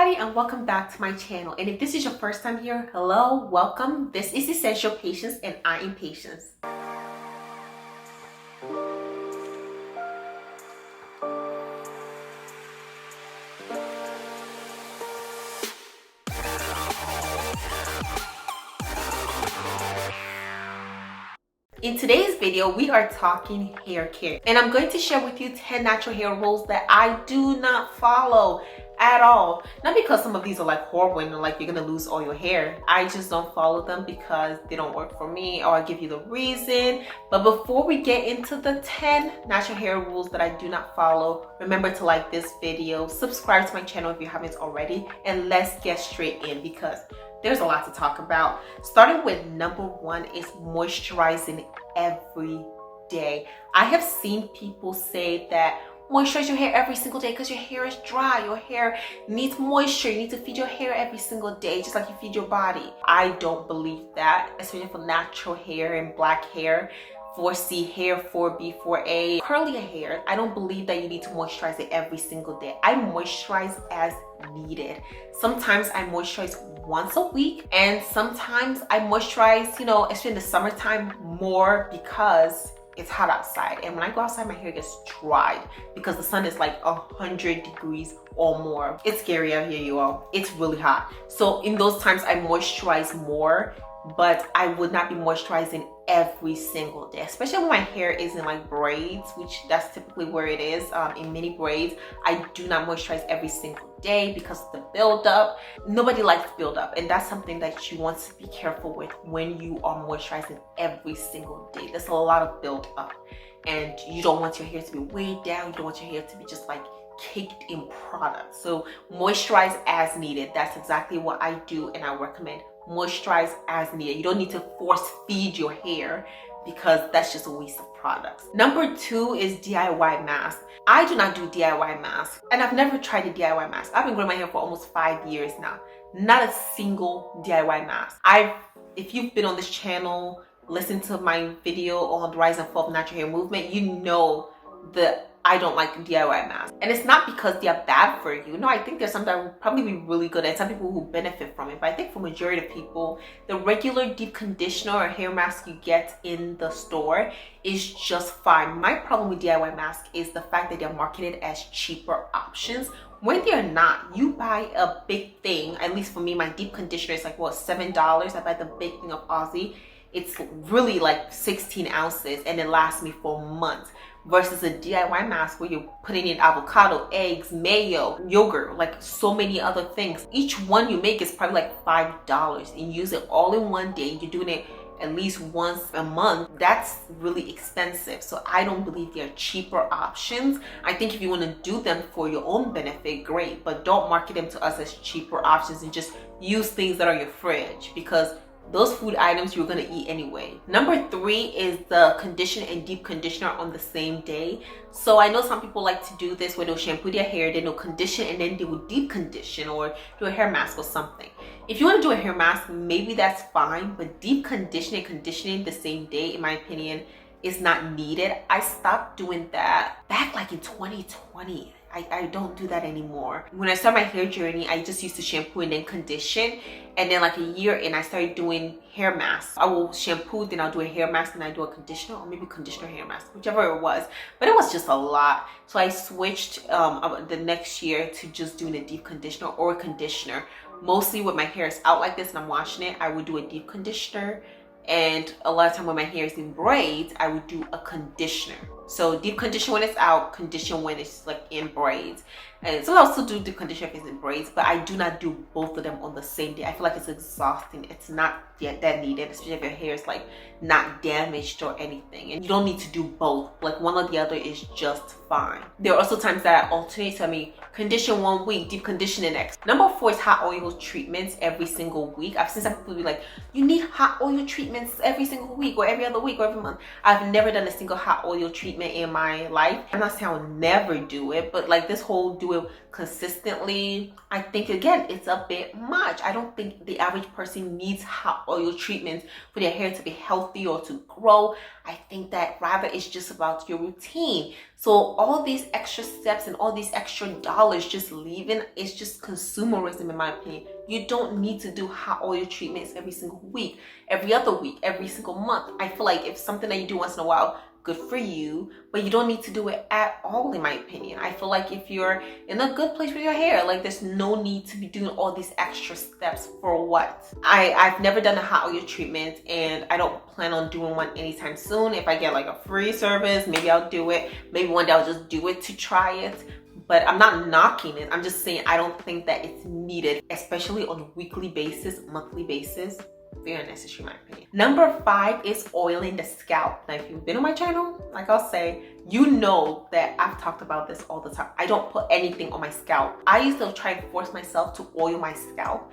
everybody, and welcome back to my channel. And if this is your first time here, hello, welcome. This is Essential Patience and I am Patience. In today's video, we are talking hair care, and I'm going to share with you 10 natural hair rules that I do not follow at all. Not because some of these are like horrible and like you're gonna lose all your hair. I just don't follow them because they don't work for me, or I'll give you the reason. But before we get into the 10 natural hair rules that I do not follow, remember to like this video, subscribe to my channel if you haven't already, and let's get straight in because there's a lot to talk about. Starting with number one is moisturizing every day. I have seen people say that moisturize your hair every single day because your hair is dry. Your hair needs moisture. You need to feed your hair every single day, just like you feed your body. I don't believe that, especially for natural hair and black hair, 4C hair, 4B, 4A, curly hair. I don't believe that you need to moisturize it every single day. I moisturize as needed. Sometimes I moisturize once a week, and sometimes I moisturize, especially in the summertime, more because it's hot outside. And when I go outside, my hair gets dried because the sun is like 100 degrees or more. It's scary out here, you all. It's really hot. So in those times, I moisturize more, but I would not be moisturizing every single day, especially when my hair is in like braids, which that's typically where it is, in mini braids. I do not moisturize every single day because of the buildup. Nobody likes buildup, and that's something that you want to be careful with when you are moisturizing every single day. There's a lot of buildup, and you don't want your hair to be weighed down. You don't want your hair to be just like caked in product. So moisturize as needed. That's exactly what I do, and I recommend moisturize as needed. You don't need to force feed your hair because that's just a waste of products. Number two is DIY mask. I do not do DIY masks, and I've never tried a DIY mask. I've been growing my hair for almost 5 years now. Not a single DIY mask. If you've been on this channel, listened to my video on the rise and fall of natural hair movement, you know that I don't like DIY masks. And it's not because they're bad for you. No, I think there's some that will probably be really good and some people who benefit from it. But I think for majority of people, the regular deep conditioner or hair mask you get in the store is just fine. My problem with DIY masks is the fact that they're marketed as cheaper options when they're not. You buy a big thing, at least for me, my deep conditioner is like, what, $7? I buy the big thing of Aussie. It's really like 16 ounces and it lasts me for months. Versus a DIY mask where you're putting in avocado, eggs, mayo, yogurt, like so many other things. Each one you make is probably like $5 and you use it all in one day. You're doing it at least once a month. That's really expensive. So I don't believe they're cheaper options. I think if you want to do them for your own benefit, great, but don't market them to us as cheaper options and just use things that are in your fridge because those food items you're gonna eat anyway. Number three is the condition and deep conditioner on the same day. So I know some people like to do this where they'll shampoo their hair, then they'll condition, and then they will deep condition or do a hair mask or something. If you want to do a hair mask, maybe that's fine, but deep conditioning, conditioning the same day, in my opinion, is not needed. I stopped doing that back like in 2020. I don't do that anymore. When I started my hair journey, I just used to shampoo and then condition. And then like a year in, I started doing hair masks. I will shampoo, then I'll do a hair mask, and I do a conditioner, or maybe conditioner hair mask, whichever it was. But it was just a lot. So I switched the next year to just doing a deep conditioner or a conditioner. Mostly when my hair is out like this and I'm washing it, I would do a deep conditioner. And a lot of time when my hair is in braids, I would do a conditioner. So deep condition when it's out, condition when it's like in braids. And so I also do deep condition if it's in braids, but I do not do both of them on the same day. I feel like it's exhausting. It's not that needed, especially if your hair is like not damaged or anything. And you don't need to do both. Like one or the other is just fine. There are also times that I alternate. So I mean, condition 1 week, deep condition the next. Number four is hot oil treatments every single week. I've seen some people be like, you need hot oil treatments every single week or every other week or every month. I've never done a single hot oil treatment in my life. I'm not saying I'll never do it, but like this whole do it consistently, I think again it's a bit much. I don't think the average person needs hot oil treatment for their hair to be healthy or to grow. I think that rather it's just about your routine. So all these extra steps and all these extra dollars just leaving, it's just consumerism in my opinion. You don't need to do hot oil treatments every single week, every other week, every single month. I feel like if something that you do once in a while, good for you, but you don't need to do it at all in my opinion. I feel like if you're in a good place with your hair, like there's no need to be doing all these extra steps for what. I've never done a hot oil treatment and I don't plan on doing one anytime soon. If I get like a free service, maybe I'll do it. Maybe one day I'll just do it to try it. But I'm not knocking it. I'm just saying I don't think that it's needed, especially on a weekly basis, monthly basis. Very unnecessary in my opinion. Number 5 is oiling the scalp. Now if you've been on my channel, like I'll say, you know that I've talked about this all the time. I don't put anything on my scalp. I used to try and force myself to oil my scalp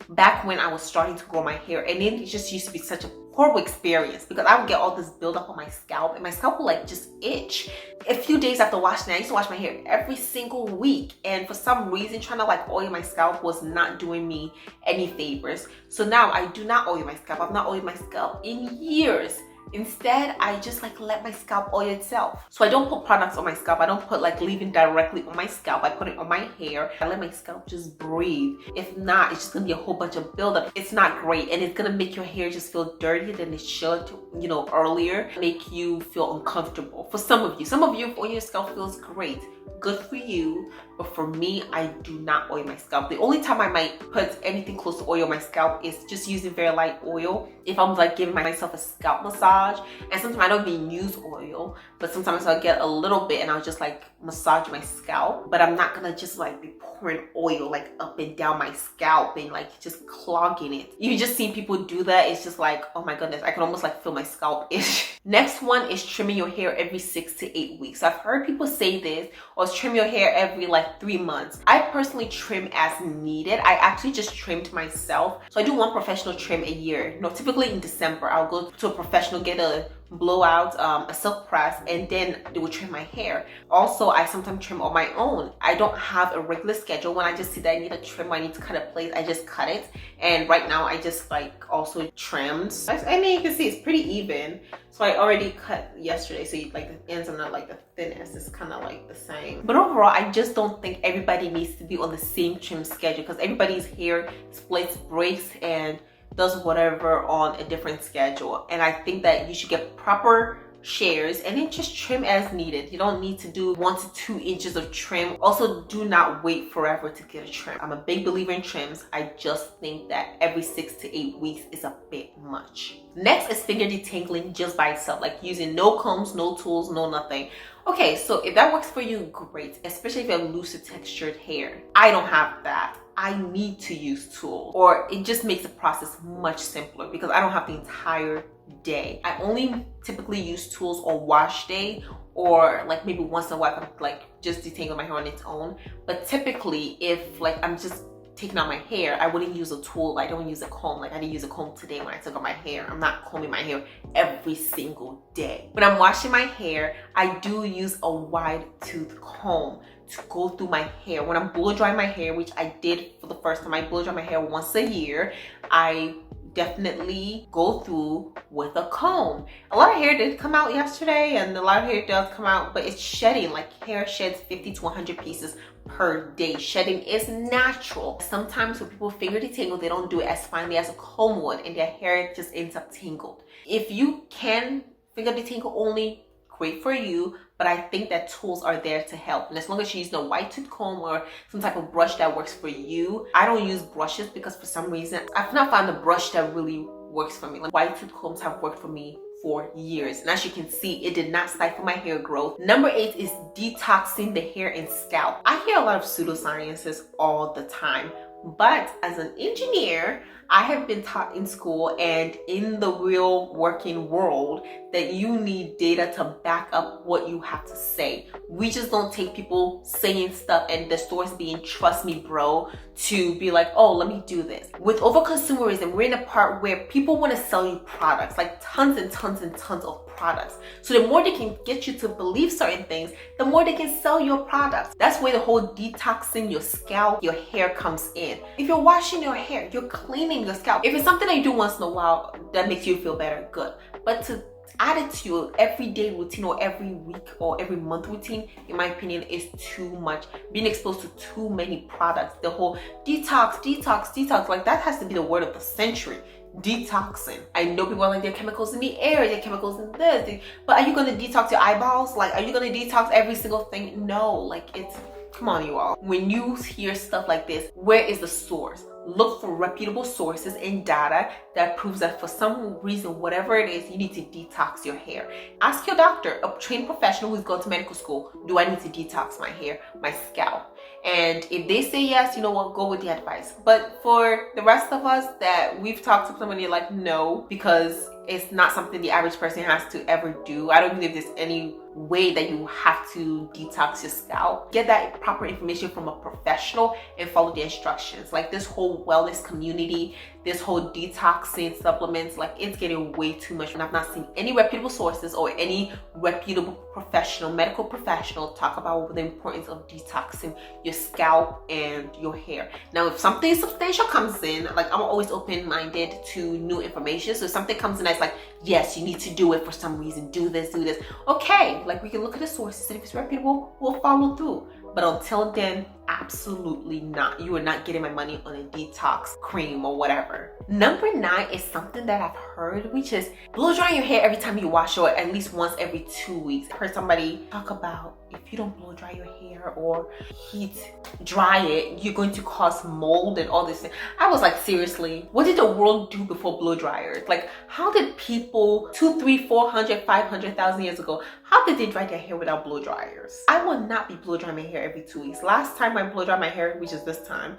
back when I was starting to grow my hair, and it just used to be such a horrible experience because I would get all this buildup on my scalp and my scalp would like just itch. A few days after washing it, I used to wash my hair every single week, and for some reason trying to like oil my scalp was not doing me any favors. So now I do not oil my scalp. I've not oiled my scalp in years. Instead, I just like let my scalp oil itself. So I don't put products on my scalp. I don't put like leave-in directly on my scalp. I put it on my hair. I let my scalp just breathe. If not, it's just gonna be a whole bunch of buildup. It's not great, and it's gonna make your hair just feel dirtier than it should, you know, earlier. Make you feel uncomfortable. For some of you, oil your scalp feels great. Good for you. But for me, I do not oil my scalp. The only time I might put anything close to oil my scalp is just using very light oil. If I'm like giving myself a scalp massage, and sometimes I don't even use oil, but sometimes I'll get a little bit and I'll just like massage my scalp. But I'm not gonna just like be pouring oil like up and down my scalp and like just clogging it. You just see people do that. It's just like, oh my goodness, I can almost like feel my scalp itch. Next one is trimming your hair every 6 to 8 weeks. I've heard people say this, or trim your hair every like 3 months. I personally trim as needed. I actually just trimmed myself. So I do one professional trim a year. No, typically in December, I'll go to a professional, get a blowout, a silk press, and then they will trim my hair. Also, I sometimes trim on my own. I don't have a regular schedule. When I just see that I need a trim, I need to cut a place, I just cut it. And right now I just like also trimmed. I mean, you can see it's pretty even. So I already cut yesterday, so like the ends are not like the thinnest, it's kind of like the same. But overall, I just don't think everybody needs to be on the same trim schedule because everybody's hair splits, breaks, and does whatever on a different schedule. And I think that you should get proper shares and then just trim as needed. You don't need to do 1 to 2 inches of trim. Also, do not wait forever to get a trim. I'm a big believer in trims. I just think that every 6 to 8 weeks is a bit much. Next is finger detangling just by itself, like using no combs, no tools, no nothing. Okay, so if that works for you, great, especially if you have looser textured hair. I don't have that. I need to use tools, or it just makes the process much simpler because I don't have the entire day. I only typically use tools on wash day, or like maybe once in a while I'm like just detangle my hair on its own. But typically if like I'm just taking out my hair, I wouldn't use a tool. I don't use a comb. Like I didn't use a comb today when I took out my hair. I'm not combing my hair every single day. When I'm washing my hair, I do use a wide tooth comb to go through my hair. When I'm blow drying my hair, which I did for the first time, I blow dry my hair once a year, I definitely go through with a comb. A lot of hair did come out yesterday, and a lot of hair does come out, but it's shedding. Like hair sheds 50 to 100 pieces per day. Shedding is natural. Sometimes when people finger detangle, they don't do it as finely as a comb would, and their hair just ends up tangled. If you can finger detangle only, great for you, but I think that tools are there to help. And as long as you're using a white tooth comb or some type of brush that works for you. I don't use brushes because for some reason, I've not found a brush that really works for me. Like white tooth combs have worked for me for years. And as you can see, it did not stifle my hair growth. Number 8 is detoxing the hair and scalp. I hear a lot of pseudosciences all the time, But as an engineer, I have been taught in school and in the real working world that you need data to back up what you have to say. We just don't take people saying stuff and the stores being trust me bro to be like, oh, let me do this. With overconsumerism, we're in a part where people want to sell you products, like tons and tons and tons of products. So the more they can get you to believe certain things, the more they can sell your products. That's where the whole detoxing your scalp, your hair comes in. If you're washing your hair, you're cleaning your scalp. If it's something that you do once in a while that makes you feel better, good. But to add it to your everyday routine or every week or every month routine, in my opinion, is too much. Being exposed to too many products, the whole detox, like that has to be the word of the century. Detoxing. I know people are like, there are chemicals in the air, there are chemicals in this, but are you going to detox your eyeballs? Like, are you going to detox every single thing? No, like it's, come on you all. When you hear stuff like this, where is the source? Look for reputable sources and data that proves that for some reason, whatever it is, you need to detox your hair. Ask your doctor, a trained professional who's gone to medical school, do I need to detox my hair, my scalp? And if they say yes, you know what, go with the advice. But for the rest of us that we've talked to somebody like no, because it's not something the average person has to ever do. I don't believe there's any way that you have to detox your scalp. Get that proper information from a professional and follow the instructions. Like this whole wellness community, this whole detoxing supplements, like it's getting way too much, and I've not seen any reputable sources or any reputable professional, medical professional talk about the importance of detoxing your scalp and your hair. Now, if something substantial comes in, like I'm always open-minded to new information. So if something comes in that's like, yes, you need to do it for some reason, do this, okay, like we can look at the sources, and if it's reputable, we'll follow through. But until then, absolutely not. You are not getting my money on a detox cream or whatever. Number 9 is something that I've heard, which is blow drying your hair every time you wash, or at least once every 2 weeks. I heard somebody talk about if you don't blow dry your hair or heat dry it, you're going to cause mold and all this. I was like, seriously, what did the world do before blow dryers? Like, how did people 200, 300, 400, 500,000 years ago, how did they dry their hair without blow dryers? I will not be blow drying my hair every 2 weeks. Last time I blow dried my hair, which is this time,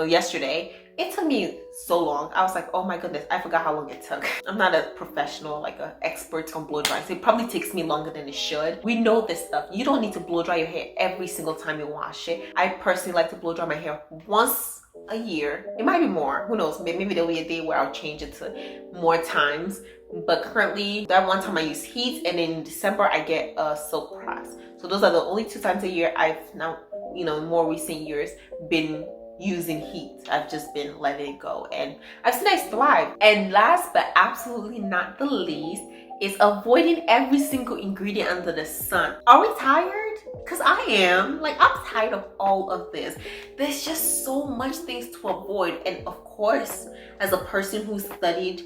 yesterday, it took me so long. I was like, oh my goodness, I forgot how long it took. I'm not a professional, like an expert on blow drying, so it probably takes me longer than it should. We know this stuff. You don't need to blow dry your hair every single time you wash it. I personally like to blow dry my hair once a year. It might be more, who knows, maybe there'll be a day where I'll change it to more times. But currently, that one time I use heat, and in December I get a silk press. So those are the only 2 times a year I've now, in more recent years, been using heat. I've just been letting it go, and I've seen I thrive. And last but absolutely not the least is avoiding every single ingredient under the sun. Are we tired? Because I am. Like, I'm tired of all of this. There's just so much things to avoid. And of course, as a person who studied,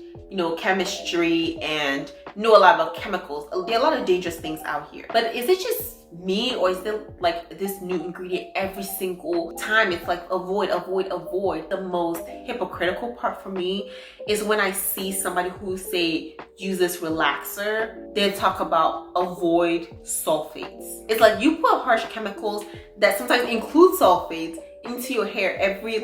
chemistry and know a lot about chemicals, there are a lot of dangerous things out here. But is it just me, or is there like this new ingredient every single time? It's like avoid. The most hypocritical part for me is when I see somebody who say use this relaxer, they talk about avoid sulfates. It's like you put harsh chemicals that sometimes include sulfates into your hair every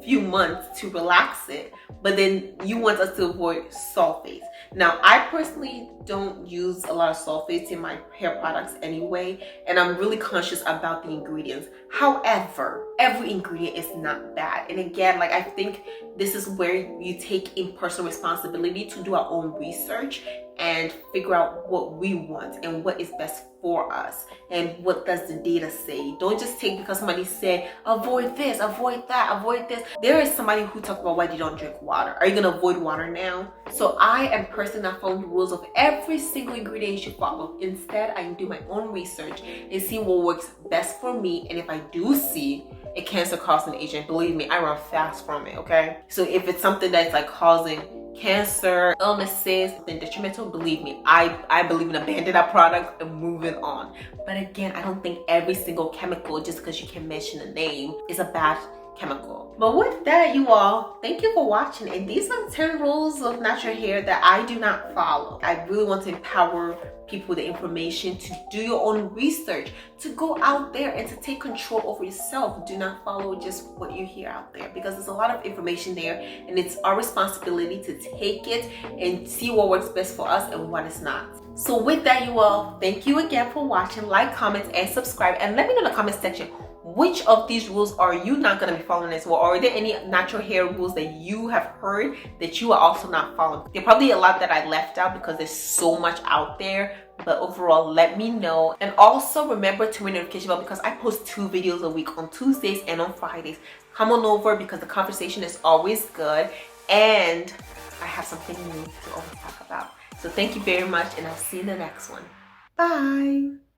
few months to relax it, but then you want us to avoid sulfates. Now, I personally don't use a lot of sulfates in my hair products anyway, and I'm really conscious about the ingredients. However, every ingredient is not bad. And again, I think this is where you take in personal responsibility to do our own research and figure out what we want and what is best for us and what does the data say. Don't just take because somebody said avoid this, avoid that, avoid this. There is somebody who talked about why they don't drink water. Are you gonna avoid water now? So I am personally not following the rules of every single ingredient you should follow. Instead, I do my own research and see what works best for me. And if I do see a cancer causing agent, believe me, I run fast from it, okay? So if it's something that's causing cancer, illnesses, then detrimental, believe me, I believe in abandoning that product and moving on. But again, I don't think every single chemical, just because you can mention a name, is a bad chemical. But with that, you all, thank you for watching. And these are 10 rules of natural hair that I do not follow. I really want to empower people with the information to do your own research, to go out there and to take control over yourself. Do not follow just what you hear out there, because there's a lot of information there, and it's our responsibility to take it and see what works best for us and what is not. So with that, you all, thank you again for watching. Like, comment, and subscribe, and let me know in the comment section which of these rules are you not going to be following as well, or are there any natural hair rules that you have heard that you are also not following? There are probably a lot that I left out because there's so much out there, but overall, let me know. And also remember to ring the notification bell, because I post 2 videos a week on Tuesdays and on Fridays. Come on over, because the conversation is always good and I have something new to always talk about. So thank you very much, and I'll see you in the next one. Bye.